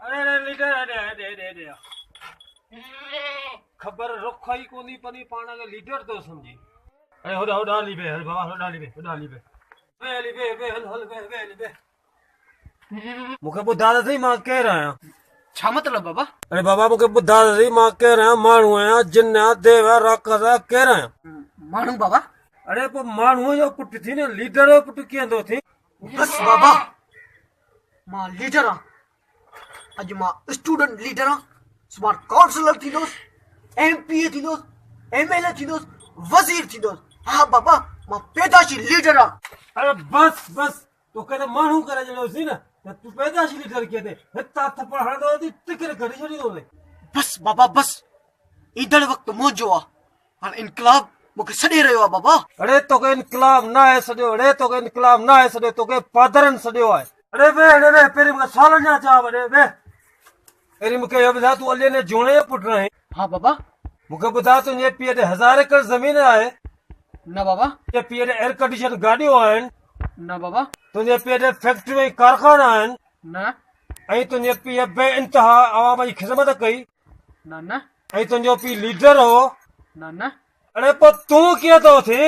अरे लीडर दे खबर रखई कोनी पनी पाना के लीडर तो समझी अरे होड़ा ली बे हल बाबा होड़ा ली बे मुखे बुधा थी मां कह रहा हूं छा मतलब बाबा? अरे बाबा मुखे बुधा थी मां कह रहा हूं मानू है जिन देव राक्षस कह रहा हूं मानू बाबा? अरे पर मानू जो पुट थी ने लीडर जो पुट केंदो थी बस बाबा मां लीडर आज मां स्टूडेंट लीडर स्मार्ट काउंसलर थींदुसि एमपीए थींदुसि एमएलए थींदुसि वज़ीर थींदुसि हाँ बाबा मां पैदाशी लीडर अरे बस तो कहते मानू करे जणो सी न तू पैदाशी लीडर कहते हिता थप्पड़ हणदो ती टिकर घड़ी छड़ी दो बस बाबा बस ईदड़ वक्त मुंहिंजो आहे हाणे इनकलाब मूंखे छॾे रहियो आहे बाबा। अरे तोखे इनकलाब न आहे सॼो तोखे पादरनि सॼो आहे अरे वे पहिरीं मूंखे सालनि जा चवा अरे वे पहिरीं मूंखे इहो ॿुधाए तूं अलीअ ने जोणे जो पुटु आहीं? हाँ बाबा। मूंखे ॿुधाए तुंहिंजे पीउ ते 1000 एकड़ ज़मीन आहे? न बाबा। तुंहिंजे पीउ ते एयर कंडीशन गाॾियूं आहिनि? न बाबा। तुंहिंजे पीउ ते फैक्ट्रियूं ऐं कारखाना आहिनि? न। ऐं तुंहिंजे पीउ बे इंतिहा आवाम जी ख़िदमत कई? न। ऐं तुंहिंजो पीउ लीडर हो? न। अरे पोइ तूं कीअं थो थी?